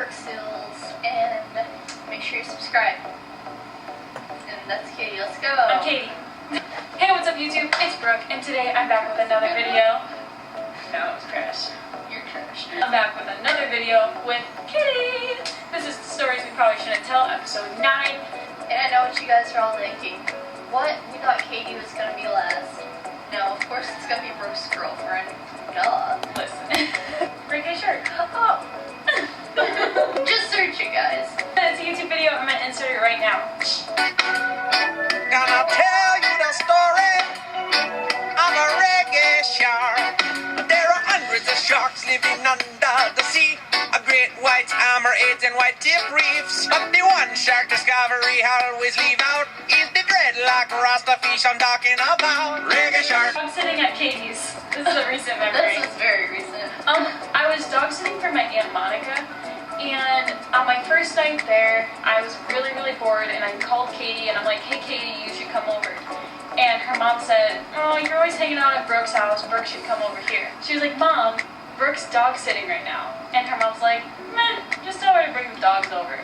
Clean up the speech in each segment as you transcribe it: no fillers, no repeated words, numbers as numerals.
Brooke Sills, and make sure you subscribe. And that's Katie. Let's go. I'm Katie. Hey, what's up YouTube? It's Brooke, and today I'm back with another video. No, it's trash. You're trash. I'm back with another video with Katie. This is Stories We Probably Shouldn't Tell, episode 9. And I know what you guys are all thinking. What? We thought Katie was gonna be last. No, of course it's gonna be Brooke's girlfriend. Duh. Listen. Reggae shirt. Oh. Just search it, guys. It's a YouTube video. I'm gonna insert it right now. Gonna tell you the story of a reggae shark. There are hundreds of sharks living under the sea. A great white hammerheads and white tip reefs. But the one shark discovery I always leave out is the dreadlock rasta fish I'm talking about. Reggae shark. I'm sitting at Katie's. This is a recent memory. This is very recent. I was dog sitting for my Aunt Monica, and on my first night there, I was really, really bored, and I called Katie, and I'm like, hey Katie, you should come over. And her mom said, oh, you're always hanging out at Brooke's house, Brooke should come over here. She was like, Mom, Brooke's dog sitting right now. And her mom's like, meh, just tell her to bring the dogs over.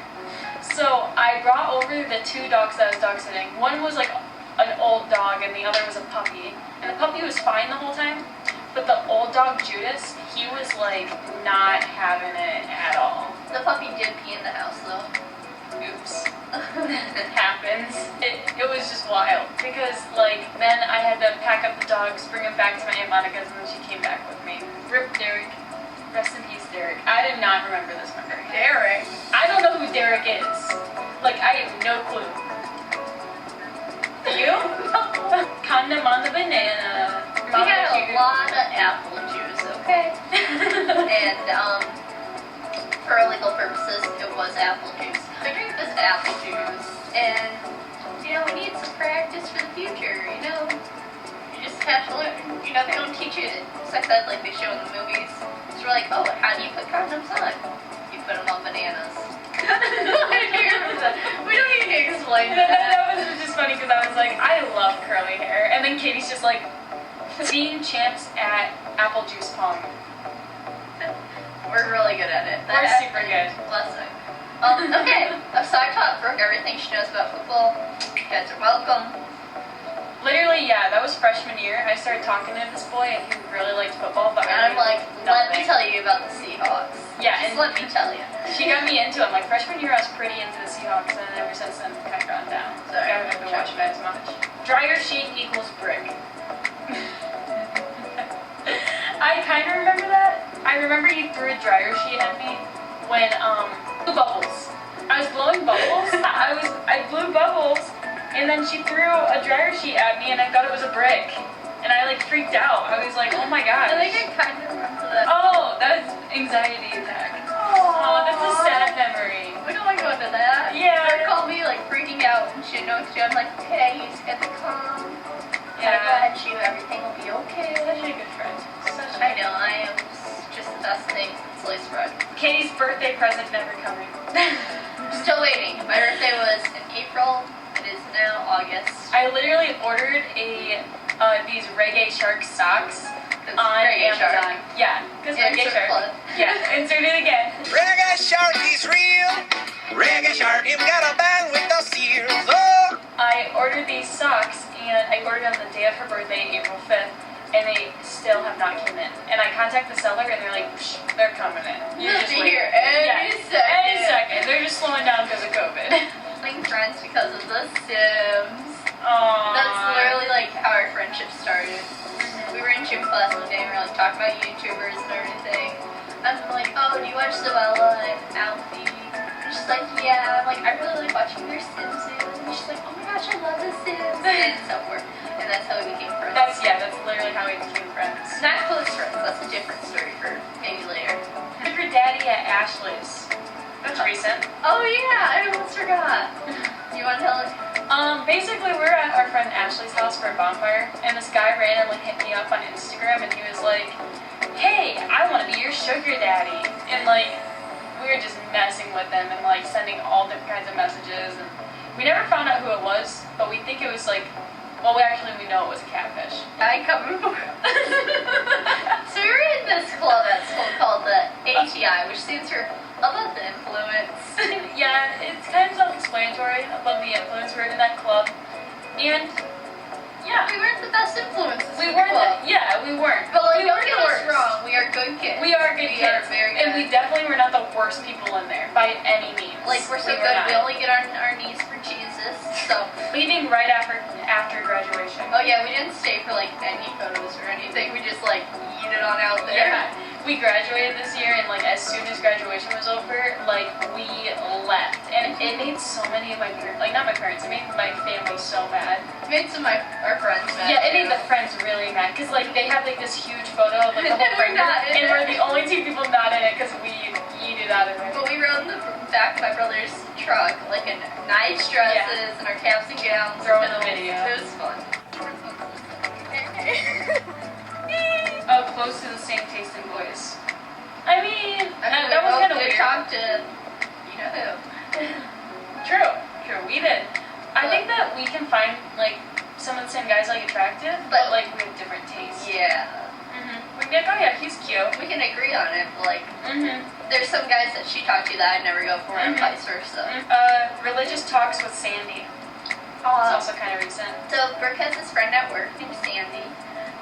So I brought over the two dogs that I was dog sitting. One was like an old dog, and the other was a puppy. And the puppy was fine the whole time, but the old dog, Judas, he was like not having it at all. The puppy did pee in the house, though. Oops. It happens. It was just wild because like then I had to pack up the dogs, bring them back to my Aunt Monica's, and then she came back with me. Rip Derek. Rest in peace, Derek. I did not remember this memory. Derek. I don't know who Derek is. Like I have no clue. Do you? Condom on the banana. We had a lot of apple juice, okay? And for legal purposes, it was apple juice. I drink this apple juice, and we need some practice for the future. You just have to learn. They don't teach you sex ed like they show in the movies. So we're like, oh, how do you put condoms on? You put them on bananas. We don't need to explain that. That was just funny because I was like, I love curly hair, and then Katie's just like, being champs at apple juice pong. We're really good at it. We're super good. Blessing. Okay, so I taught Brooke everything she knows about football. You guys are welcome. Literally, yeah, that was freshman year. I started talking to this boy, and he really liked football, but And I'm like, let me tell you about the Seahawks. Yeah, Just and let me tell you. she got me into it. Like freshman year, I was pretty into the Seahawks, and ever since then, it's kind of gone down. So I haven't been watching it as much. Dryer sheet equals brick. I kind of remember that. I remember you threw a dryer sheet at me when blew bubbles. I was blowing bubbles. I blew bubbles, and then she threw a dryer sheet at me, and I thought it was a brick, and I like freaked out. I was like, oh my gosh. I think I kind of remember that. Oh, that's anxiety attack. Oh, that's a sad memory. We don't want to go into that. Yeah. Her called me like freaking out, and she didn't know what to do. I'm like, okay, you just get the calm. Yeah. I got you. Everything will be okay. Such a good friend. I know. I am just the best thing since sliced bread. Katie's birthday present never coming. Still waiting. My birthday was in April. It is now August. I literally ordered these Reggae Shark socks It's on Reggae Amazon. Shark. Yeah, because Reggae Insert Shark. clip. Yeah, insert it again. Reggae shark is real. Reggae shark, him got a bang with the seals. Oh. I ordered these socks, and I ordered them the day of her birthday, April 5th, and they still have not come in. And I contact the seller, and they're like, psh, they're coming in. You They'll just be wait. here any second. Any second. They're just slowing down because of COVID. Being friends because of The Sims. Aww. That's literally like how our friendship started. We were in gym class one day and we were like talking about YouTubers and everything. And I'm like, oh, do you watch Zoella and Alfie? And she's like, yeah. I'm like, I really like watching their Sims videos. And she's like, oh my gosh, I love The Sims. And so forth. And that's how we became friends. That's literally how we became friends. Not close friends. That's a different story for maybe later. Sugar Daddy at Ashley's. That's recent. Oh yeah, I almost forgot. You want to tell us? Basically, we were at our friend Ashley's house for a bonfire, and this guy randomly hit me up on Instagram, and he was like, hey, I want to be your sugar daddy. And like, we were just messing with him and like sending all different kinds of messages, and we never found out who it was, but we think it was like, well, we know it was a catfish. I come. So we were in this club at school called the ATI, which stands for Above the Influence. Yeah, it's kind of self-explanatory. Above the influence, we were in that club, and yeah, We weren't the best influences. we in the weren't. club. Yeah, we weren't. But like, we don't weren't get the us worst. wrong. We are good kids. We are good We kids, are very good. and we definitely were not the worst people in there by any means. Like, we're so We were good. not. We only get on our knees for Jesus. So, Leaving right after graduation. oh yeah, we didn't stay for like any photos or anything. We just like yeeted on out there. Yeah, we graduated this year, and like as soon as graduation was over, like we left, and it made so many of my parents, like not my parents, it made my family so mad. It made some of our friends mad. Yeah, it made too. the friends really mad because like they had like this huge photo of like the whole And we're friend not group, in and we're it. the only two people not in it because we yeeted out of there. But we rode in the back of my brother's truck, like in nice dresses and our caps and gowns. Throwing and the video. It was fun. Oh, close to the same taste in boys. I mean, that we was both kind of did weird. talk to, you know who. True, we did. I think that we can find like some of the same guys like attractive, but like we have different tastes. Yeah. We can be like, oh yeah, he's cute. We can agree on it, but like, Mm-hmm. there's some guys that she talked to that I'd never go for, and Mhm. vice versa. Religious talks with Sandy. It's also kind of recent. So Brooke has this friend at work named Sandy,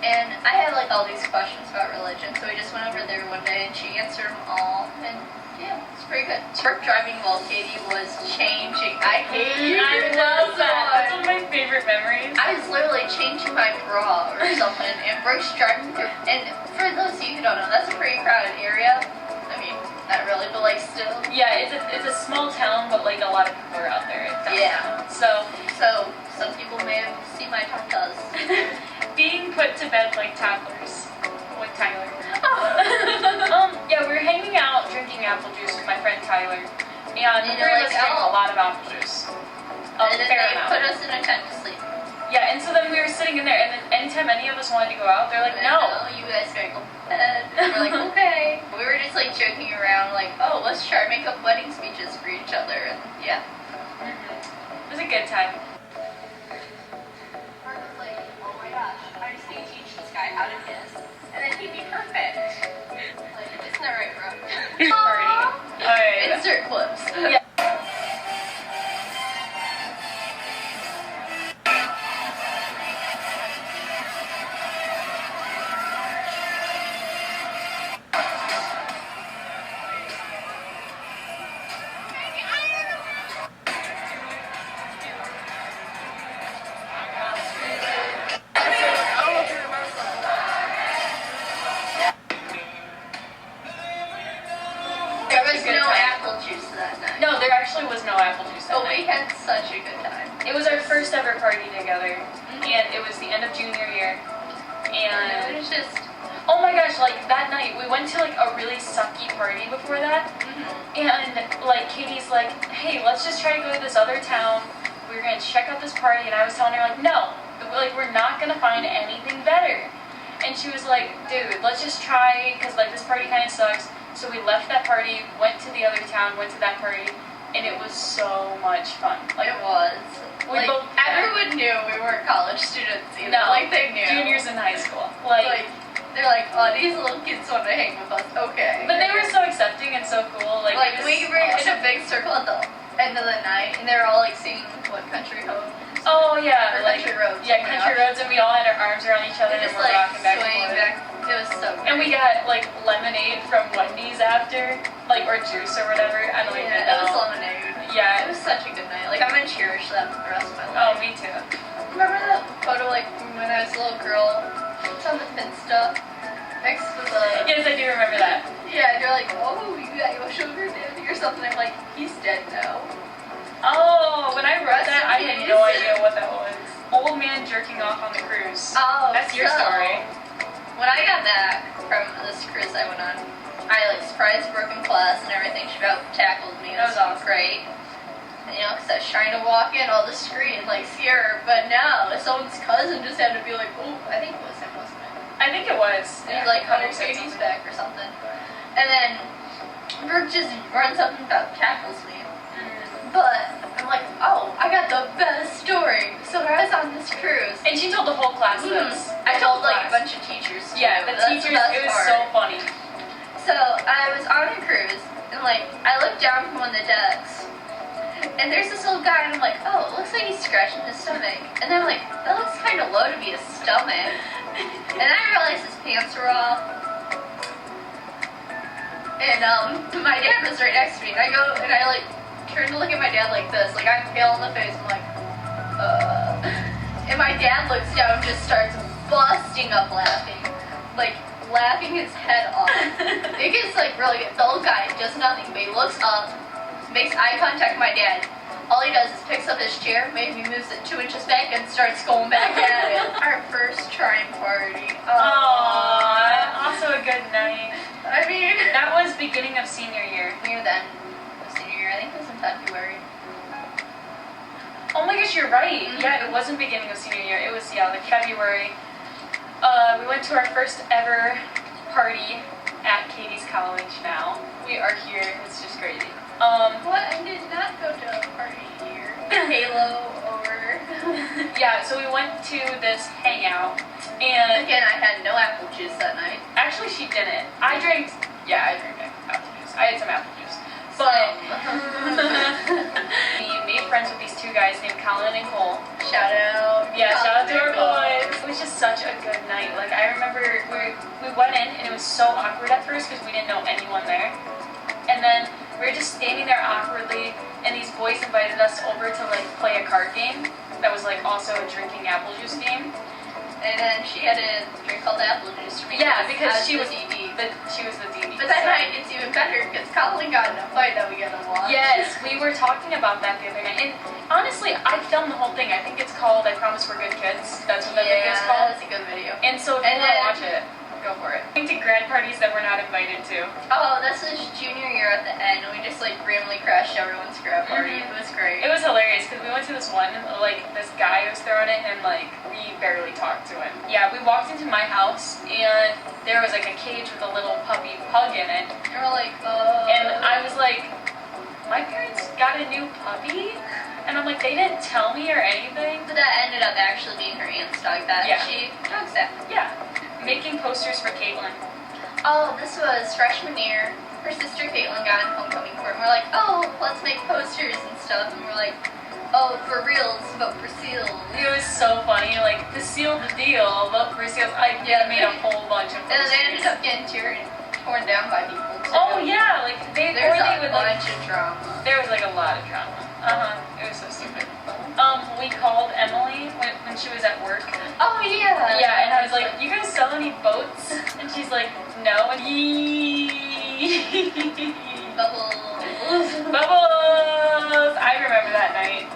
and I had like all these questions about religion, so we just went over there one day and she answered them all, and yeah, it's pretty good. Brooke driving while Katie was changing. I hate you. I love that. That's one of my favorite memories. I was literally changing my bra or something, and Brooke's driving through. And for those of you who don't know, that's a pretty crowded area. I mean, not really, but like still. Yeah, it's a small town, but like a lot of people are out there. Yeah. So So some people may have seen my tatas. being put to bed like toddlers with Tyler. Yeah, we were hanging out drinking apple juice with my friend Tyler, and the And three you're of us like, drank "Oh." a lot of apple juice. A And then fair they amount. put us in a tent to sleep. Yeah, and so then we were sitting in there, and then anytime any of us wanted to go out, they're like, And no. you guys gotta go to bed. And we're like, okay. We were just like joking around, like, oh, let's try to make up wedding speeches for each other. And yeah. It was a good time. Mark was like, oh my gosh, I just need to teach this guy how to kiss. And then he'd be perfect. Like, isn't that right, bro? Party. Alright. Insert clips. Yeah. There was Good no time. apple juice that night. No, there actually was no apple juice that But we night. had such a good time. It was our first ever party together, and it was the end of junior year. And And it was just, oh my gosh, like that night we went to like a really sucky party before that, and like Katie's like, hey, let's just try to go to this other town. We're gonna check out this party, and I was telling her like, no, like we're not gonna find anything better. And she was like, dude, let's just try, cause like this party kind of sucks. So we left that party, went to the other town, went to that party, and it was so much fun. Like it was. we Like, both everyone knew we weren't college students either. No, Like, they knew. juniors in high school, Like, they're like, oh, these little kids want to hang with us. Okay. but they were so accepting and so cool. Like, Like, it was we were in awesome. a big circle at the end of the night, and they were all like singing, what, Country Roads? Oh yeah, Or like Country Roads. yeah, oh my country gosh. roads, and we all had our arms around each other They and just we're like rocking back and swaying forth. back. It was so good. And we got like lemonade from Wendy's after, like or juice or whatever. I don't even yeah, it was know. lemonade. It Yeah. was such a good night. Like, I'm gonna cherish that for the rest of my Oh, life. me too. Remember that photo, like, from when I was a little girl? It's on the Finsta. Next to the... Yes, I do remember that. Yeah, and you're like, oh, you got your sugar daddy or something. I'm like, he's dead now. Oh, when I read Rest that, in I had peace. no idea what that was. Old man jerking off on the cruise. Oh, That's your so, story. When I got back from this cruise I went on, I like surprised Brooke in class and everything. She about tackled me. That was awesome. Great. You know, because I was trying to walk in all the screen, like, scare her. But no, someone's cousin just had to be like, oh, I think it was him, wasn't it? I think it was. And he's like, oh, I think so. Katie's back or something. And then Brooke just runs up and about tackles me. Mm. But I'm like, oh, I got the best story. So I was on this cruise. And she told the whole class this. I The whole told like a class. bunch of teachers too. Yeah, the That's teachers, best it was part. so funny. So I was on a cruise, and like I looked down from one of the decks, and there's this little guy, and I'm like, oh, it looks like he's scratching his stomach. And then I'm like, that looks kind of low to be a stomach. And I realized his pants were off. And my dad was right next to me, and I go and I like turn to look at my dad like this, like I'm pale in the face. I'm like, and my dad looks down and just starts busting up laughing, like laughing his head off. It gets like really good. The old guy does nothing, but he looks up, makes eye contact with my dad. All he does is picks up his chair, maybe moves it 2 inches back, and starts going back at it. Our first Trine party. Aww, also a good night. I mean, That was beginning of senior year. near then, senior year, I think it was in February. Oh my gosh, you're right. Mhm. Yeah, it wasn't beginning of senior year. It was, like February. We went to our first ever party at Katie's college now. We are here. It's just crazy. What? I did not go to a party here. Halo over. Yeah, so we went to this hangout, and Again, I had no apple juice that night. actually she didn't. I drank apple juice. I had some apple juice. But we made friends with these 2 guys named Colin and Cole. Shout out. Yeah, shout out to our boys. It was just such a good night. Like, I remember we went in, and it was so awkward at first because we didn't know anyone there. And then we were just standing there awkwardly, and these boys invited us over to, like, play a card game that was, like, also a drinking apple juice game. And then she had a drink called apple juice for me. Yeah, because as she the was DD. she was the DD. But that night it's even better because Colin got in a fight that we got to watch. Yes, we were talking about that the other night. And honestly, I filmed the whole thing. I think it's called I Promise We're Good Kids. That's what that video is called. That's a good video. And so if you And want to then- watch it, go for it. Going to grad parties that we're not invited to. Oh, this was junior year at the end. We just like randomly crashed everyone's grad party. Mhm. It was great. It was hilarious because we went to this one, like, this guy was throwing it, and, like, we barely talked to him. Yeah, we walked into my house, and there was, like, a cage with a little puppy pug in it. And we're like, And I was like, my parents got a new puppy? And I'm like, they didn't tell me or anything. But that ended up actually being her aunt's dog that Yeah. she dog sat. Yeah. Making posters for Caitlin. Oh, this was freshman year. Her sister Caitlin got in homecoming court, and we're like, oh, let's make posters and stuff. And we're like, oh, for reals, vote for seals. It was so funny, like, to seal the deal, vote for seals. I made a whole bunch of And posters. they ended up getting torn down by people too. Oh yeah, like, There's or they a would, like, bunch of drama. there was, like, a lot of drama. It was so stupid. We called Emily when she was at work. Oh yeah. Yeah, and I was like, you guys sell any boats? And she's like, no. And Bubbles. Bubbles! I remember that night.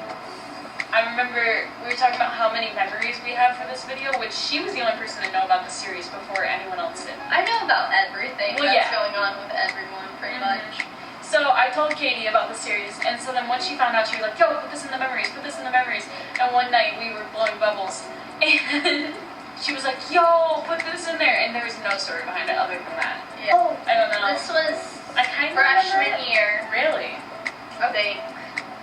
I remember we were talking about how many memories we have for this video, which she was the only person to know about the series before anyone else did. I know about everything Well, that's yeah. going on with everyone, pretty Mhm. much. So I told Katie about the series, and so then when she found out, she was like, yo, put this in the memories, put this in the memories. And one night we were blowing bubbles, and she was like, yo, put this in there. And there was no story behind it other than that. Yeah. Oh, I don't know. This was I kind of freshman year. Really? I think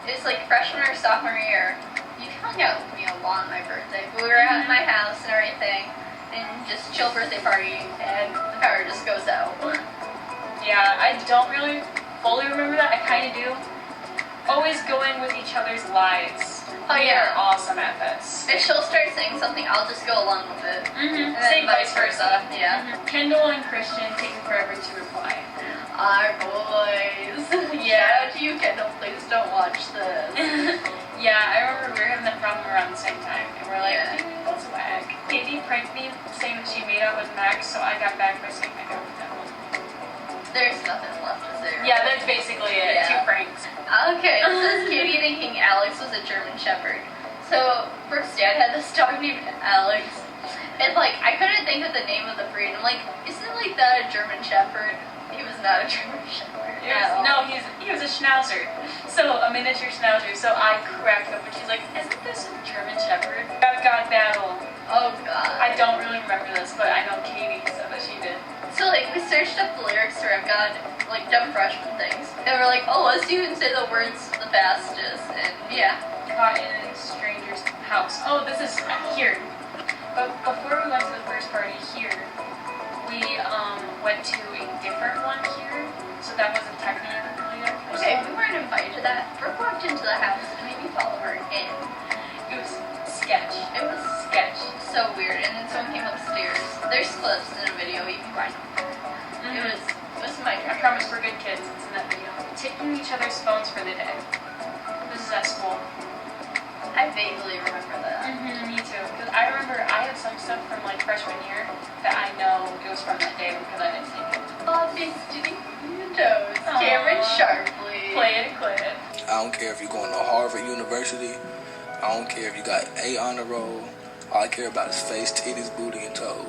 it's like freshman or sophomore year. You hung out with me a lot on my birthday. But we were at my house and everything, and just chill birthday party, and the power just goes out. Yeah, I don't really fully remember that. I kind of do. Always going with each other's lives. Oh, We yeah. are awesome at this. If she'll start saying something, I'll just go along with it. Mm-hmm. And then Same vice versa. Yeah. Mhm. Kendall and Christian taking forever to reply. Our boys. Yeah. Shout out to you, Kendall. Please don't watch this. Yeah, I remember we were having that problem around the same time, and we're like, Yeah. dude, that's whack. Katie pranked me saying that she made out with Max, so I got back by saying I got with Kendall. There's nothing left, is there? Yeah, that's basically it. Yeah. 2 pranks. Okay, it says Katie thinking Alex was a German Shepherd. So, Brooke's dad had this dog named Alex. And, like, I couldn't think of the name of the breed. I'm like, isn't, like, that a German Shepherd? He was not a German Shepherd. at all. No, he was a Schnauzer. So, a miniature Schnauzer. So I cracked up and she's like, isn't this a German Shepherd? God battle. Oh, God. I don't really remember this, but I know Katie said that she did. So, like, we searched up the lyrics for I've got, like, dumb freshman things. And we're like, oh, let's even say the words, the fastest, and yeah. Caught in a stranger's house. Oh, this is here. But before we went to the first party here, we went to a different one here, so that wasn't technically our first Okay, one. we weren't invited to that. Brooke walked into the house and made me follow her in. It was sketch. It was Sketch. so weird, and then someone came upstairs. There's clips in a video, you can find them. It was my I promise we're good kids. It's in that video. Taking each other's phones for the day. This is at school. I vaguely remember that. Me too. Because I remember I had some stuff from like freshman year that I know it was from that day because I didn't take it. Oh, these Diddy toes. Cameron Sharpley. Play it, quit it. I don't care if you're going to Harvard University. I don't care if you got A on the roll. All I care about is face, titties, booty, and toes.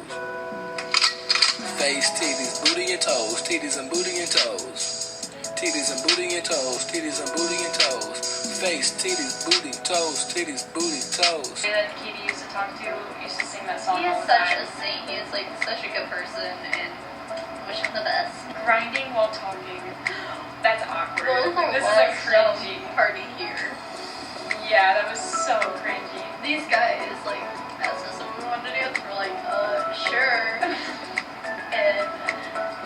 Face, titties, booty, and toes. Titties and booty and toes. Titties and booty and toes. Titties and booty and toes. Face, titties, booty, toes. Titties, booty, toes. That Katie used to talk to used to sing that song He all is the such time. a saint. He is like such a good person, and wish him the best. Grinding while talking. That's awkward. Well, This is a was cringy. party here. Yeah, that was so cringy. These guys like asked us if we wanted to dance. We're like, sure. And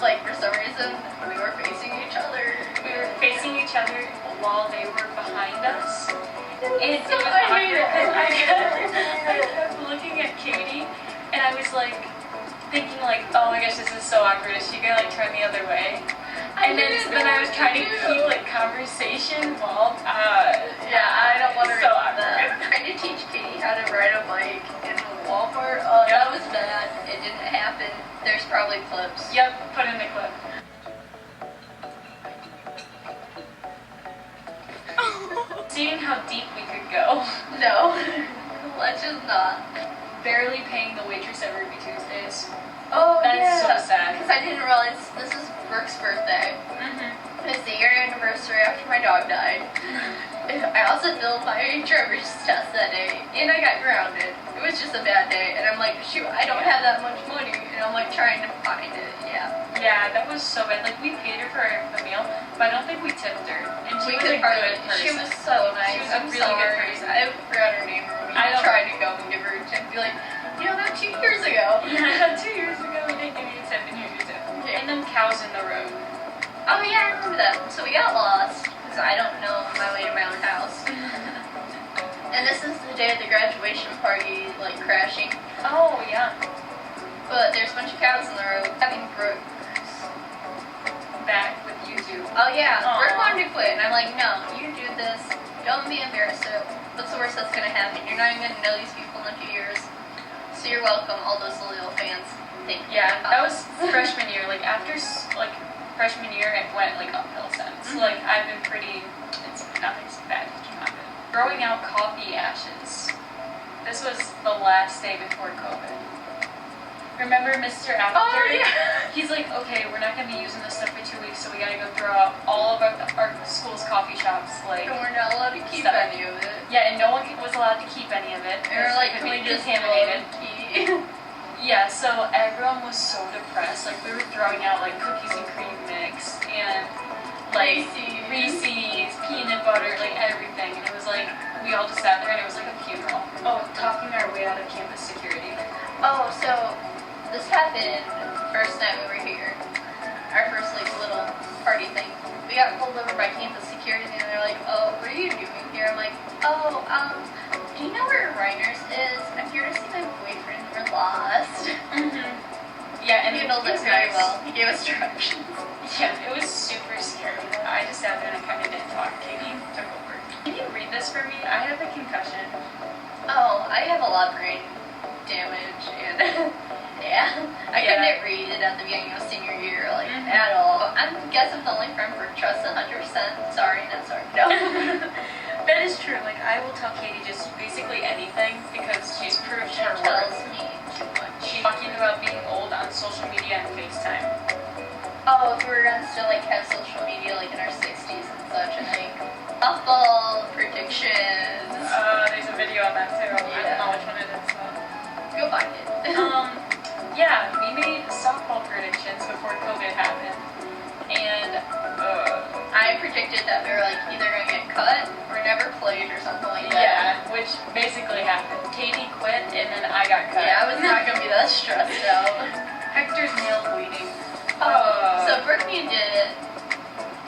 like for some reason we were facing each other. We were facing each other while they were behind us. And it So was I awkward hate it. because I kept looking at Katie and I was like thinking like, oh my gosh, this is so awkward. Is she gonna like turn the other way? And then I was trying to keep like conversation while Yeah, I don't want to so repeat that. awkward. Trying to teach Katie how to ride a bike in Walmart. Oh, Yep. that was bad. It didn't happen. There's probably clips. Yep, put in the clip. Seeing how deep we could go. No, let's just not. Barely paying the waitress at Ruby Tuesdays. Oh, That's yeah. so sad. Because I didn't realize this is Brooke's birthday. It's the year anniversary after my dog died. I also failed my driver's test that day, and I got grounded. It was just a bad day, and I'm like, shoot, I don't have that much money, and I'm like trying to find it. Yeah. Yeah, that was so bad. Like, we paid her for the meal, but I don't think we tipped her. And she was a could hardly- good person. She was so nice. She was a I'm really good sorry. person. I forgot her name. We I don't- tried to go and give her a tip. Be like, you know that 2 years ago. Yeah, 2 years ago, we didn't give you a tip, and here's your tip. Yeah. And then cows in the road. Oh yeah, I remember that. So we got lost because I don't know my way to my own house. And this is the day of the graduation party, like crashing. Oh, yeah. But there's a bunch of cows in the road. I mean, Brooke. Back with YouTube. Oh yeah, Aw. Brooke wanted to quit, and I'm like, no, you do this. Don't be embarrassed. What's the worst that's gonna happen? You're not even gonna know these people in a few years. So you're welcome, all those loyal fans. Thank you. Yeah, that was freshman year. Like, after, like, freshman year, it went, like, uphill since. Mhm. Like, I've been pretty, nothing's bad can happen. Throwing out coffee ashes. This was the last day before COVID. Remember Mr. Apple? Oh yeah. He's like, okay, we're not gonna be using this stuff for 2 weeks, so we gotta go throw out all of our school's coffee shops. Like, And we're not allowed to keep Stuff. any of it. yeah, and no one was allowed to keep any of it. And we're like, it can could we be just contaminated? low-key? Yeah, so everyone was so depressed. Like, we were throwing out like cookies and cream mix and like Reese's, peanut butter, like everything. And it was like we all just sat there and it was like a funeral. Oh, talking our way out of campus security. Oh, so this happened first night we were here. Our first like little party thing. We got pulled over by campus security and they're like, oh, what are you doing here? I'm like, oh, do you know where Reiner's is? I'm here to see my boyfriend. We're lost. Yeah, and He handled it it was very nice. well. He gave us directions. Yeah, it was super scary. I just sat there and I kind of didn't talk. Katie took over. Can you read this for me? I have a concussion. Oh, I have a lot of brain damage and yeah, I Yeah. couldn't read it at the beginning of senior year, like Mhm. at all. I guess I'm the only friend for trust 100%. Sorry, not sorry. No. That is true. Like, I will tell Katie just basically anything because she's proved She her tells worth. me too much. She's talking about being old on social media and FaceTime. Oh, if we were gonna still like have social media like in our 60s and such, I think. Softball predictions. There's a video on that too. I don't Yeah. know which one it is though. Go find it. Yeah, we made softball predictions before COVID happened. And, I predicted that we were like either gonna get cut or never played or something like that. Yeah, which basically happened. Katie quit, and then I got cut. Yeah, I was not gonna be that stressed out. Hector's nail bleeding. So Brittany did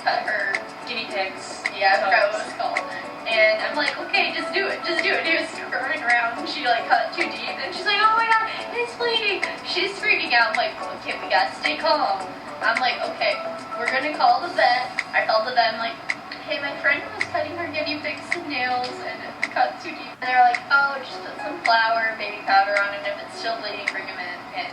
cut her, Guinea pigs. yeah, I forgot what it was called. And I'm like, okay, just do it. He was scurrying around, and she like cut too deep, and she's like, oh my god, it's bleeding. She's freaking out. I'm like, okay, we gotta stay calm. I'm like, okay, we're gonna call the vet. I called the vet. I'm like, hey, my friend was cutting her guinea pigs and nails, and it cut too deep. And they're like, oh, just put some flour, baby powder on it. If it's still bleeding, bring him in. And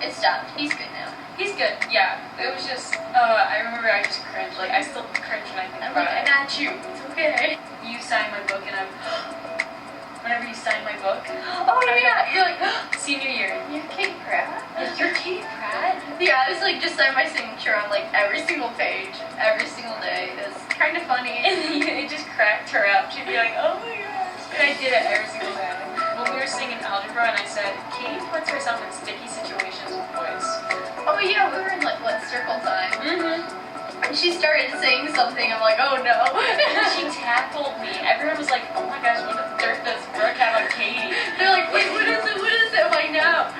it stopped. He's good now. He's good. Yeah, it was just. I remember I just cringed. Like I still cringe when I think I'm about like, I it. got you. It's okay. You signed my book, and I'm. Whenever you sign my book, Oh yeah, you're like, senior year. you're Katie Pratt. You're Katie Pratt. Yeah, I was like, just sign my signature on like every single page, every single day. It's kind of funny. And it just cracked her up. She'd be like, oh my gosh. And I did it every single day. When we were singing algebra, and I said, Katie puts herself in sticky situations with boys. Oh yeah, we were in like what circle time, Mm-hmm. and she started saying something. I'm like, oh no. And she tackled me. Everyone was like, oh my gosh, what the dirt does Brooke have on Katie? They're like, wait, what is it? What is it? I'm like, no.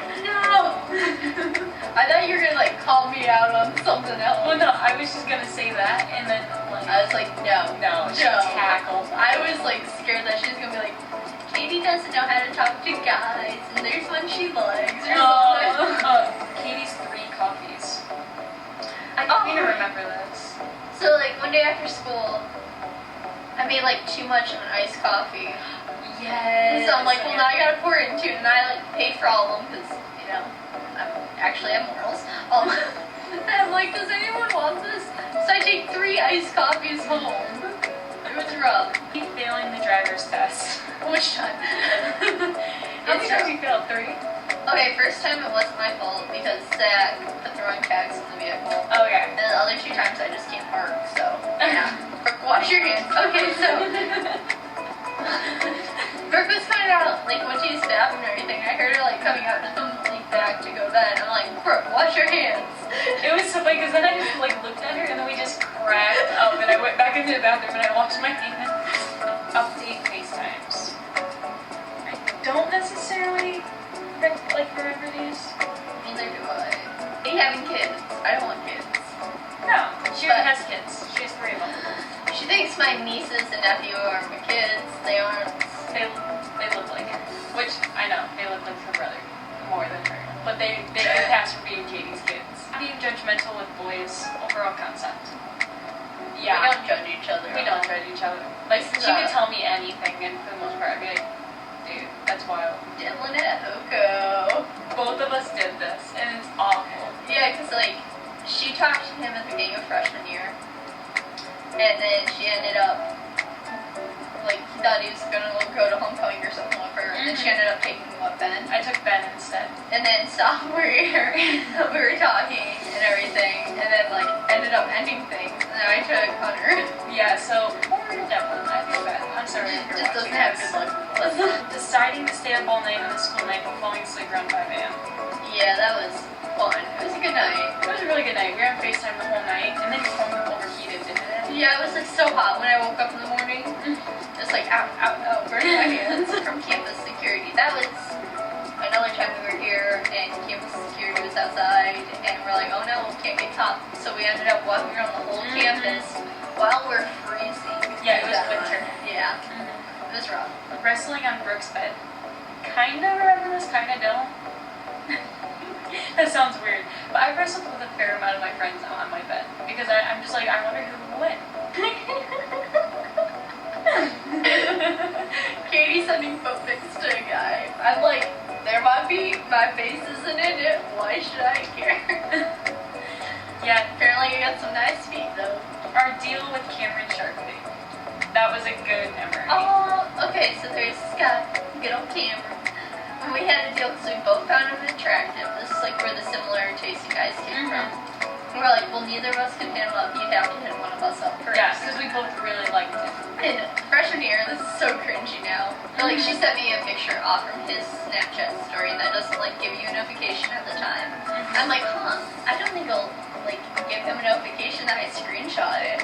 I thought you were gonna like call me out on something else. Well, no, I was just gonna say that, and then like, I was like, no. she tackled me. I was like scared that she was gonna be like, Katie doesn't know how to talk to guys, and there's one she likes or something. Katie's 3 coffees. I kind of remember this. So like one day after school, I made like too much of an iced coffee. Yes. So I'm like, well, now I gotta pour it in too, and I like paid for all of them because you know, I have morals. And I'm like, does anyone want this? So I take 3 iced coffees home. It was rough. Keep failing the driver's test. Which time? How many times you failed? 3? Okay, first time it wasn't my fault because Zach put the wrong tags in the vehicle. Okay. And the other 2 times I just can't park, so yeah. Brooke, wash your hands. Okay, so Brooke was coming out, like when she used to bathroom and everything, I heard her like coming out to like back to go to bed. I'm like, Brooke, wash your hands. It was so funny because then I just like looked at her and then we just cracked up and I went back into the bathroom and I washed my hands. Update FaceTimes. I don't necessarily remember these. Neither do I. They having kids. I don't want kids. No, she already has kids. She has 3 of them. She thinks my nieces and nephew are my kids. They aren't. They look like her, which I know they look like her brother more than her, but they can pass for being Katie's kids. Being judgmental with boys, overall concept. Yeah, We don't judge each other. we don't judge each other. Like she could tell me anything, and for the most part, I'd be like, dude, that's wild. Dylan and Hoko. Both of us did this, and it's awful. Yeah, because like she talked to him at the beginning of freshman year, and then she ended up like he thought he was gonna go to homecoming or something with her, and then she ended up taking Ben. I took Ben instead. And then sophomore year, we were talking and everything, and then like ended up ending things, and then I took Hunter. Yeah, so poor Devlin, I feel bad. I'm sorry if you're Just watching doesn't have this. good luck with us. Deciding to stay up all night on the school night and falling asleep around 5 a.m. Yeah, that was fun. It was a good night. It was a really good night. We were on FaceTime the whole night, and then your phone overheated, didn't it? Yeah, it was like so hot when I woke up in the morning. Just like out, burning my hands from campus security. That was another time we were here, and campus security was outside, and we're like, oh no, we can't get caught. So we ended up walking around the whole campus while we're freezing. Yeah, it was winter. Yeah, it was rough. Wrestling on Brooke's bed. Kinda remember this, kinda don't. That sounds weird. But I've wrestled with a fair amount of my friends on my bed. Because I'm just like, I wonder who will win. Katie sending foot pics to a guy. I'm like, there might be, my face isn't in it. Why should I care? Yeah, Apparently you got some nice feet though. our deal with Cameron Sharkey. That was a good memory. Oh, okay, so there's this guy, good old Cameron. And we had a deal because we both found him attractive. This is like where the similar taste you guys came from. And we're like, well, neither of us could hit him up. You'd have to hit one of us up first. Yeah, because we both really liked him. And freshman year, this is so cringy now. But like, she sent me a picture off from his Snapchat story that doesn't like give you a notification at the time. I'm like, I don't think it'll like give him a notification that I screenshot it.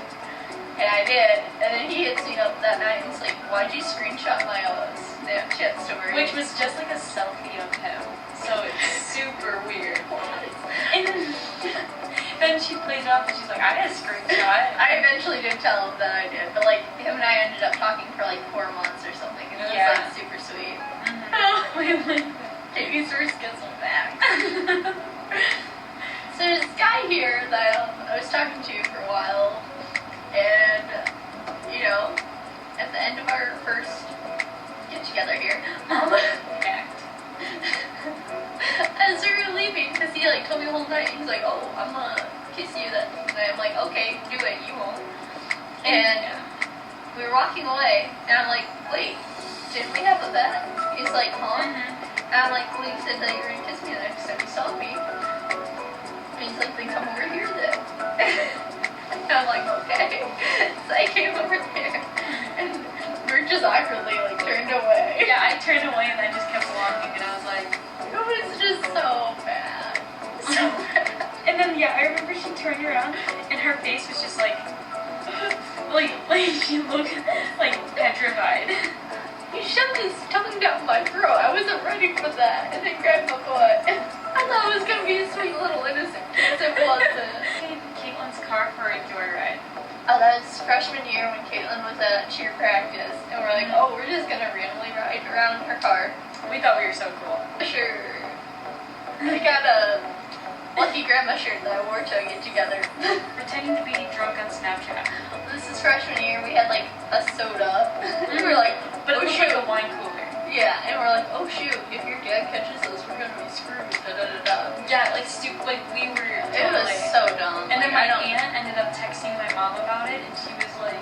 And I did, and then he hits me up that night and he's like, why'd you screenshot my Snapchat story? Which was just like a selfie of him. So it's super weird. And then she plays it off and she's like, I had a screenshot. I eventually did tell him that I did, but like him and I ended up talking for like 4 months or something, and it was Yeah. like super sweet. Mm-hmm. Katie's first kiss on back. So there's this guy here that I was talking to for a while, and you know, at the end of our first get together here, Act. as we were leaving, because he like told me the whole night, he's like, oh, I'm gonna kiss you then. And I'm like, okay, do it, you won't. And we were walking away, and I'm like, wait, didn't we have a bet? He's like, huh? Mm-hmm. And I'm like, well, you said that you were gonna kiss me the next time you saw me. And he's like, then come over here then. And I'm like, okay. So I came over there, and we're just awkwardly like turned away. Yeah, I turned away and I just kept walking and I was like, It was just so bad. So bad. and then yeah, I remember she turned around and her face was just like she looked like petrified. He shoved his tongue down my throat. I wasn't ready for that. And then grabbed my butt. I thought it was gonna be a sweet little innocent kiss. It wasn't. Caitlin's car for a joyride. Oh, that was freshman year when Caitlin was at cheer practice. And we're like, oh, we're just gonna randomly ride around in her car. We thought we were so cool. Sure. I got a Lucky Grandma shirt that I wore to get together. Pretending to be drunk on Snapchat. This is freshman year. We had like a soda. We were like, But it oh looked shoot. like a wine cooler. Yeah, and we're like, oh shoot, if your dad catches us, we're gonna be screwed. Da da da da. Yeah, like stupid. Like we were. It was totally- so dumb. And then Like, my I don't. aunt ended up texting my mom about it, and she was like,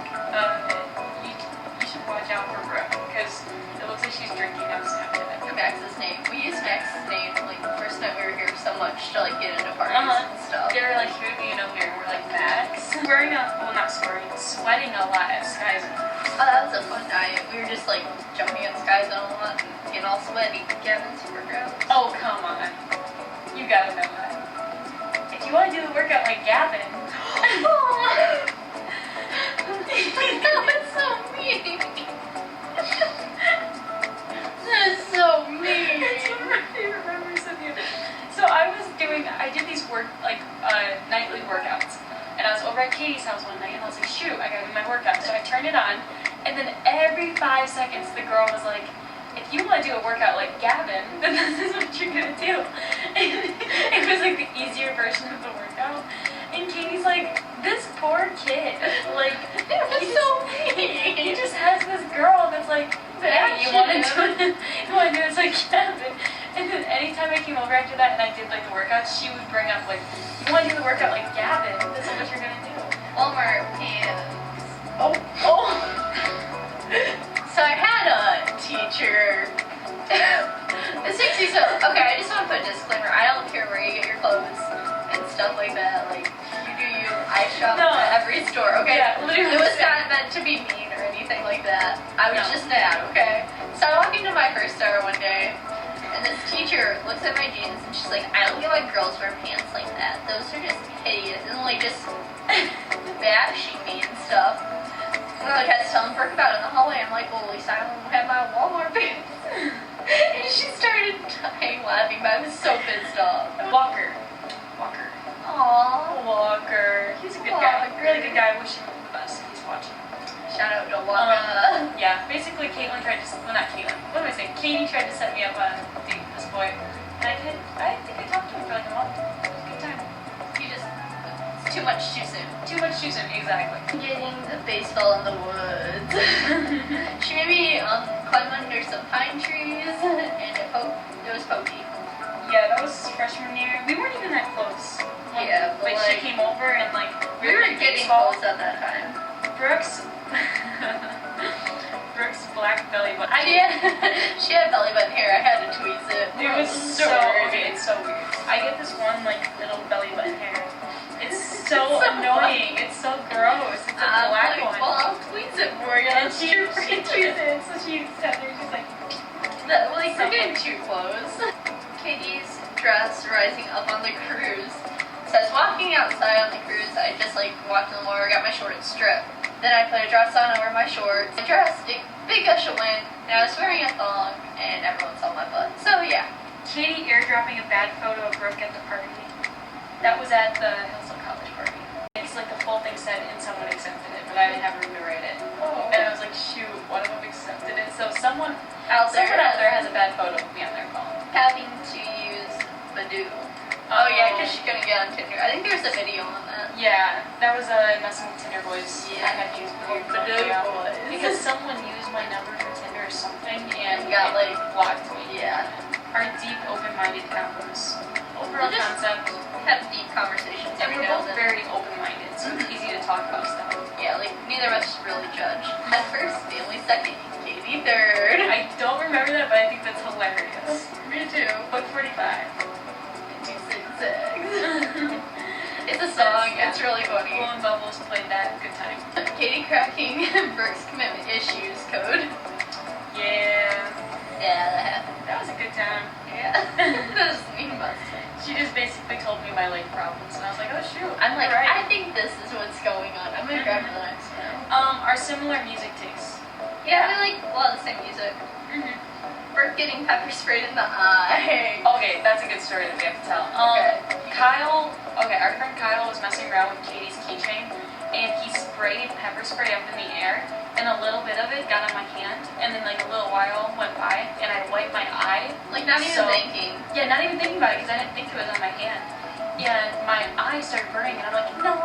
you should watch out for Brooke because it looks like she's drinking on Snapchat. Max's name. We used Max's name like the first time we were here so much to like get into parties Uh-huh. and stuff. They were like, who do you know here? We're like, Max. Sweating a lot at Sky's. Oh, that was a fun night. We were just like jumping at Sky Zone a lot and getting all sweaty. Gavin's workout. Oh, come on. You gotta know that. If you want to do the workout like Gavin. That was so mean. That is so mean. It's one of my favorite memories of you. So I did these nightly workouts. And I was over at Katie's house one night and I was like, shoot, I gotta do my workout. So I turned it on, and then every 5 seconds the girl was like, if you want to do a workout like Gavin, then this is what you're gonna do. And it was like the easier version of the workout. And Katie's like, this poor kid, like, It was so mean. he just has this girl that's like, hey, you want to do this like Gavin? And then anytime I came over after that and I did like the workout, she would bring up like, you want to do the workout like Gavin? This is what you're gonna do. Walmart pants. Oh. So I had a teacher. This makes me so. Okay, I just want to put a disclaimer. I don't care where you get your clothes and stuff like that. Like, you do you. I shop No. at every store, okay? Yeah, literally. It was not meant to be mean or anything like that. I was No. just mad, okay? So I walked into my first store one day, and this teacher looks at my jeans and she's like, I don't get why girls wear pants like that. Those are just hideous and like just bashing me and stuff. And I had to tell him Brooke about it in the hallway. I'm like, well, at least I don't have my Walmart pants. And she started dying laughing, but I was so pissed off. Walker. Aww. Walker. He's a good guy. Walker. Really good guy. Wish him the best if he's watching. Shout out to Waka. Yeah, basically Caitlin tried to, well not Caitlin, what am I saying? Katie tried to set me up on a date with this boy. And I think I talked to him for like a month. It was a good time. You just, it's too much too soon. Too much too soon, exactly. Getting the baseball in the woods. She made me climb under some pine trees, and it was pokey. Yeah, that was freshman year. We weren't even that close. Yeah, but Like she like, came over and like, we were playing getting baseball. close at that time. Brooks black belly button. She had belly button hair. I had to tweeze it. It was so weird. okay, it's so weird. I get this one like little belly button hair. It's so So annoying. It's so gross. It's a black like, one. well, I'll tweeze it for you. And she tweezed it, so she sat there just like, Like, we're getting too close. Katie's dress rising up on the cruise. So I was walking outside on the cruise. I just like walked in the water, got my shorts stripped. Then I put a dress on over my shorts. I dressed, big gush of wind, and I was wearing a thong, and everyone saw my butt. So yeah. Katie airdropping a bad photo of Brooke at the party. That was at the Hillsdale College party. It's like the full thing said, and someone accepted it, but I didn't have room to write it. Oh. And I was like, shoot, one of them accepted it. So someone Out there has a bad photo of me on their phone. having to use Badoo. Oh yeah, because she couldn't get on Tinder. I think there's a video on that. Yeah, that was a Messing with Tinder Boys. Yeah. I had to use Badoo yeah. Boys. Because someone used my number for Tinder or something and Got, it like- blocked me. Yeah. Our deep, open-minded combos. Overall We'll just- concept. Have deep conversations And every we're now both and then. very open-minded, so it's easy to talk about stuff. Yeah, like neither of us really judge. At first, family second, Katie third. I don't remember that, but I think that's hilarious. Me too. Book 45. It's a song. It's really funny. Blow and Bubbles played that. Good time. Katie cracking Brooke's commitment issues code. Yeah. Yeah, that happened. That was a good time. Yeah. That was me busting. She just basically told me my leg problems, and I was like, oh shoot. I'm like, you're I right. think this is what's going on. I'm gonna grab the next one. Our similar music tastes. Yeah, we like a lot of the same music. Mm-hmm. Brooke getting pepper sprayed in the eye. Okay, that's a good story that we have to tell. Our friend Kyle was messing around with Katie's keychain, and he sprayed pepper spray up in the air, and a little bit of it got on my hand, and then like a little while went by, and I wiped my eye. Like not even So- thinking. Yeah, not even thinking about it, because I didn't think it was on my hand. And my eye started burning, and I'm like, no,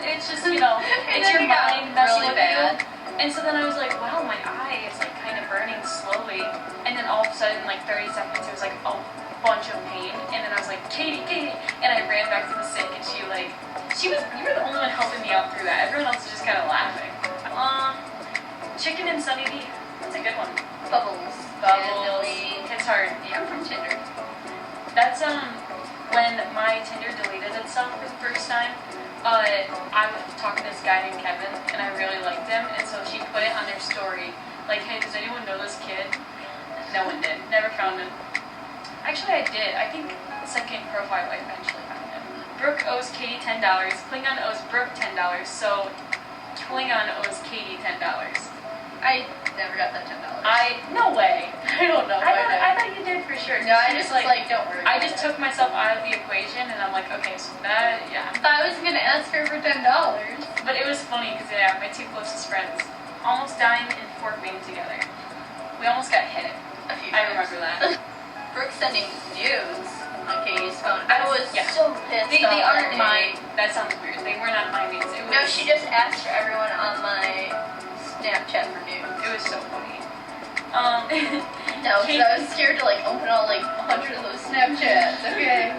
it's just, And it's then your it got mind messing really with bad. you. And so then I was like, wow, my eye is like kind of burning slowly. And then all of a sudden, like 30 seconds, it was like a bunch of pain. And then I was like, Katie. And I ran back to the sink, and you were the only one helping me out through that. Everyone else was just kind of laughing. Chicken and Sunny D. That's a good one. Bubbles. Bubbles. And It's hard. yeah, from Tinder. That's when my Tinder deleted itself for the first time. I was talking to this guy named Kevin, and I really liked him, and so she put it on their story, like, hey, does anyone know this kid? No one did. Never found him. Actually, I did. I think the second profile I eventually found him. Brooke owes Katie $10. Klingon owes Brooke $10, so Klingon owes Katie $10. I never got that $10. No way. I don't know. I thought you did for sure. No, I just like don't worry. I about just it. took myself out of the equation, and I'm like, okay, so that, yeah. I was gonna ask her for $10. But it was funny because, yeah, my two closest friends almost dying in Fort Wayne together. We almost got hit. A few I times. remember that. Brooke sending nudes on Katie's phone. I was Yeah. so pissed. They off aren't that mine. day. That sounds weird. They were not my names. It was, No, she just asked for everyone on my Snapchat for nudes. It was so funny. No, because I was scared to like open all like 100 of those Snapchats. Okay.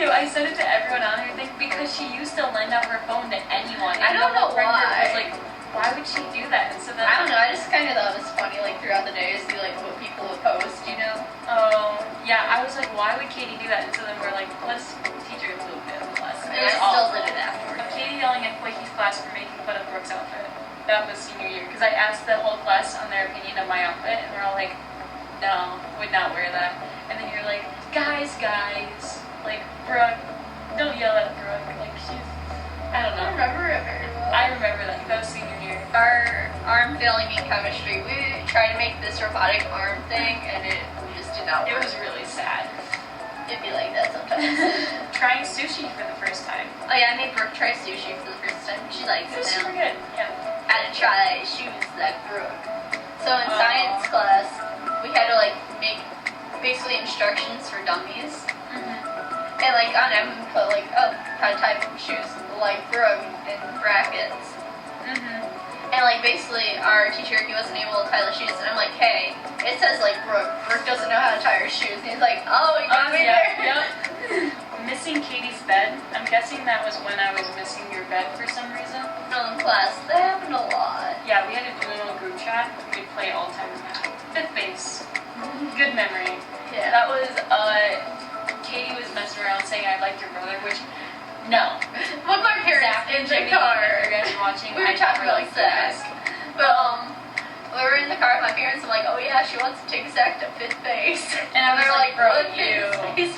I sent it to everyone on her thing because she used to lend out her phone to anyone. I And don't the whole know friend group why. was like, why would she do that? And so then I don't know. I just kind of thought it was funny, like throughout the day, to see like what people would post. You know. Oh, yeah, I was like, why would Katie do that? And so then we're like, let's teach her a little bit of a lesson. And It was I still awful. did it afterwards. Katie yelling at Quakey's class for making fun of Brooke's outfit. That was senior year. Because I asked the whole class on their opinion of my outfit, and they're all like, no, would not wear that. And then you're like, guys, like, Brooke, don't yell at Brooke. Like, she's, I don't I know. remember it very well. I remember that. That was senior year. Our arm failing in chemistry. We tried to make this robotic arm thing, and it just did not It work. was really sad. It'd be like that sometimes. Trying sushi for the first time. Oh yeah, I made Brooke try sushi for the first time. She likes It was it super now. good. Yeah. Had to try shoes like Brooke. So in Oh. science class, we had to like make basically instructions for dummies. Mm-hmm. And like on them we put like, oh, how to tie shoes like Brooke in brackets. Mm-hmm. And like basically our teacher, he wasn't able to tie the shoes, and I'm like, hey, it says like Brooke. Brooke doesn't know how to tie her shoes. And he's like, oh, you got me there. Yep. Missing Katie's bed. I'm guessing that was when I was missing your bed for some reason. In class, that happened a lot. Yeah, we had a duo group chat. We'd play all the time with that. Fifth base. Good memory. Yeah. That was, Katie was messing around saying I liked your brother, which, no. With my parents in the car. If you guys are watching, We were I talking never about liked you guys. Zach. But we were in the car with my parents. I'm like, oh yeah, she wants to take Zach to fifth base. And I was they're like, bro, what you. fifth base?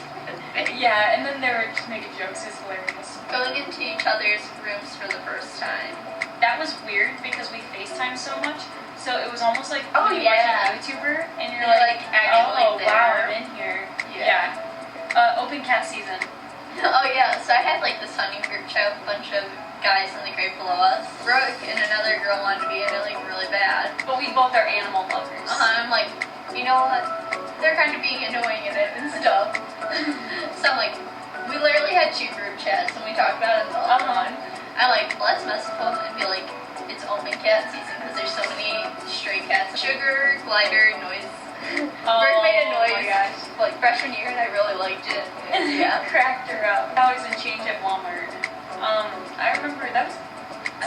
Yeah, and then they were just making jokes. It's hilarious. Going into each other's rooms for the first time. that was weird because we FaceTime so much. So it was almost like Oh, when you watch yeah. a YouTuber and you're You're, like, actually oh wow, there. I'm in here. Yeah. Open cat season. Oh yeah, so I had like this hunting group chat with a bunch of guys in the grade below us. Brooke and another girl wanted to be in it like really bad. But we both are animal lovers. I'm like, you know what? They're kind of being annoying in it and stuff. So I'm like, we literally had 2 group chats and we talked about it in the other one. I'm like, let's mess with them and be like, it's open cat season because there's so many stray cats. Sugar, glider, noise. Brooke made a noise my gosh. like freshman year and I really liked it. And, yeah. Cracked her up. I was in change at Walmart. I remember that was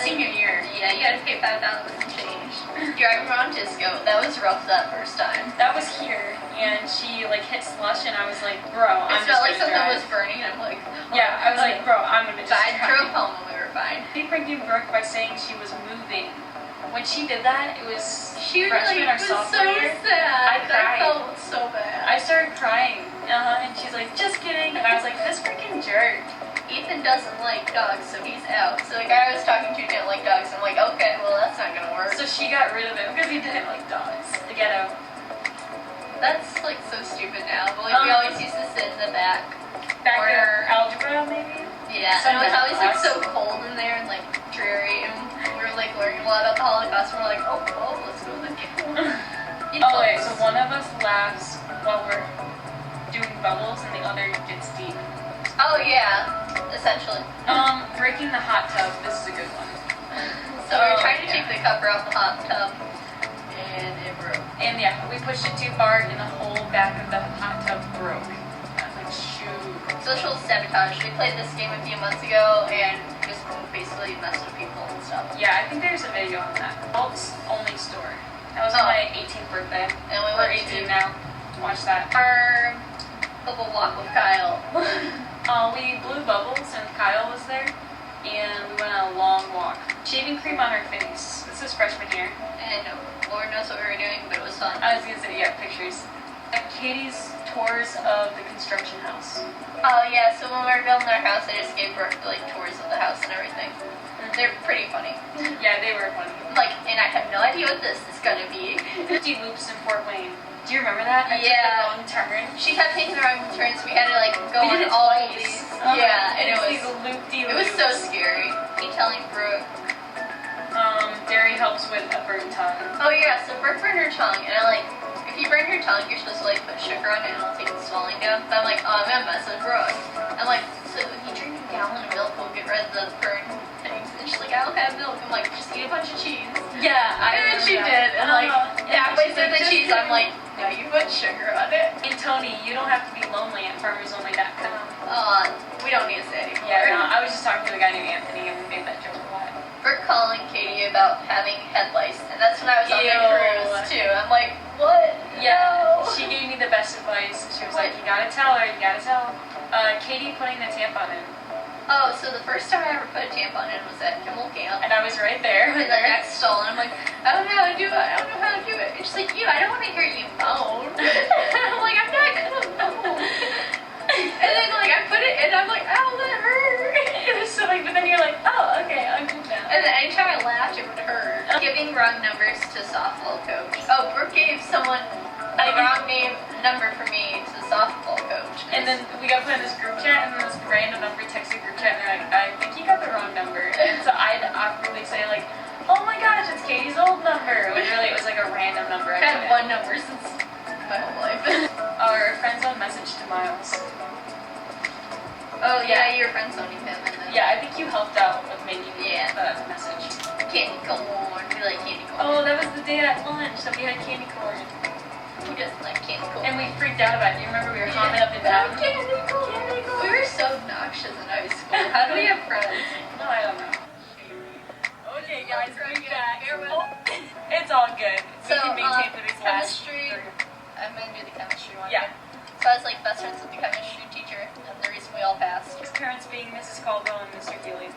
senior year. Yeah, you had to pay $5 and change. Driving around Disco, that was rough that first time. That was here, and she like hit slush, and I was like, bro, It I'm felt just like gonna something drive. was burning and I'm like, Yeah, I was like, bro, I'm gonna just but I drive. drove home and we were fine. She pranking Brooke by saying she was moving. When she did that, it was She freshman really or was so sophomore year. sad. I cried. felt so bad. I started crying, and she's like, just kidding, and I was like, this freaking jerk. Ethan doesn't like dogs, so he's out. So the guy I was talking to didn't like dogs. I'm like, okay, well that's not gonna work. So she got rid of him because he didn't like dogs. The ghetto. That's like so stupid now. But like we always used to sit in the back. Back Or- to algebra, maybe? Yeah, Some and it was always like class. so cold in there and like dreary, and we were like learning a lot about the Holocaust. And we're like, oh, let's go to the game. Oh wait, so one of us laughs while we're doing bubbles and the other gets deep. Oh yeah, essentially. Breaking the hot tub. This is a good one. So we were Oh, trying to yeah. take the cover off the hot tub, and it broke. And yeah, we pushed it too far and the whole back of the hot tub broke. I was like, shoot. Social sabotage. We played this game a few months ago, and just basically messed with people and stuff. Yeah, I think there's a video on that. Adults only store. That was Oh. on my 18th birthday. And we We're went 18 to now. Watch that. our little walk with Kyle. We blew bubbles and Kyle was there, and we went on a long walk. Shaving cream on her face. This is freshman year. And Lord knows what we were doing, but it was fun. I was gonna say, yeah, pictures. At Katie's tours of the construction house. Oh yeah, so when we were building our house, I just gave Brooke like tours of the house and everything. They're pretty funny. Yeah, they were funny. Like, and I have no idea what this is gonna be. 50 loops in Fort Wayne. Do you remember that? I Yeah. took the wrong turn. She kept taking the wrong turns. We had to like go We on did it all of twice. these. Uh-huh. Yeah, and it These was loop-de-loops. so scary. Me telling Brooke, Dairy helps with a burnt tongue. oh yeah, so Brooke burned her tongue, and I like, if you burn your tongue, you're supposed to like put sugar on it and it'll take the swelling down. But I'm like, oh, I'm gonna mess with Brooke. I'm like, so if you drink a gallon of milk, we'll get rid of the burn things. And she's like, I don't have milk. I'm like, just eat a bunch of cheese. Yeah, And she did, and like, halfway through the cheese, I'm like, no, you put sugar on it. Hey Tony, you don't have to be lonely at farmersonly.com. We don't need to say anymore. Yeah, no, I was just talking to a guy named Anthony and we made that joke a lot. Brooke calling Katie about having head lice, and that's when I was on the Ew. cruise too. I'm like, what? Yeah, No. she gave me the best advice. She was like, you gotta tell her, you gotta tell. Katie putting the tampon in. Oh, so the first time I ever put a tampon in was at Kimmel Camp. And I was right there. And then I got stolen. I'm like, I don't know how to do it. I don't know how to do it. And she's like, I don't want to hear you moan. I'm like, I'm not gonna moan. And then like I put it in, I'm like, ow, that hurt. It was so like, but then you're like, oh, okay, I'm good now. And then anytime I laughed, it would hurt. Giving wrong numbers to softball coach. Oh, Brooke gave someone a wrong number for me to the softball coach. And then we got put in this group chat, and then this random number texted group chat, and they're like, I think you got the wrong number. And so I had to awkwardly say, like, oh my gosh, it's Katie's old number. When really it was like a random number. I I've had put in. one number since my whole life. Our friend zone message to Miles. Oh yeah, you were friend zoning him, and then Yeah, I think you helped out with making Yeah. the message. candy corn. We like candy corn. Oh, that was the day at lunch that we had candy corn. Who doesn't like candy corn? And we freaked out about it. You remember we were humming up and down? Candy corn. We were so obnoxious in high school. How do we have friends? No, I don't know. Okay, guys, we're back. Bear with- Oh, it's all good. So, we can maintain the big chemistry. I'm gonna do the chemistry one. Yeah. So I was like best friends with the chemistry teacher, and the reason we all passed. His parents being Mrs. Caldwell and Mr. Healy.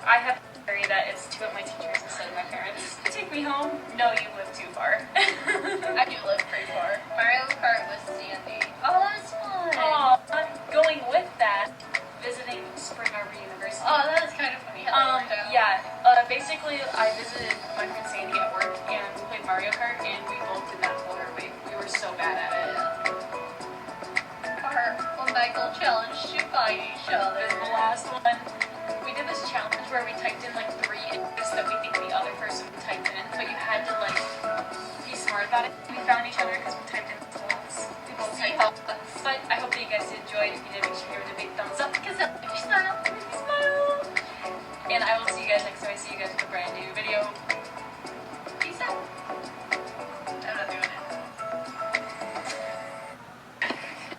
I have a theory that it's two of my teachers instead of my parents. Take me home? No, you live too far. I do live pretty far. Mario Kart was Sandy. Oh, that was fun. Aw, going with that, visiting Spring Arbor University. Oh, that was kind of funny how that worked out. Yeah, basically, I visited my friend Sandy at work, and we played Mario Kart, and we both did not pull our weight. We were so bad at it. Our Michael challenged to fight each other. The last one, we did this challenge where we typed in like 3 images that we think the other person typed in, but you had to like be smart about it. We found each other because we typed in once. We both typed Yeah. But I hope that you guys enjoyed. If you did, make sure you give it a big thumbs up. Because it makes you smile. Smile. And I will see you guys next time I see you guys with a brand new video.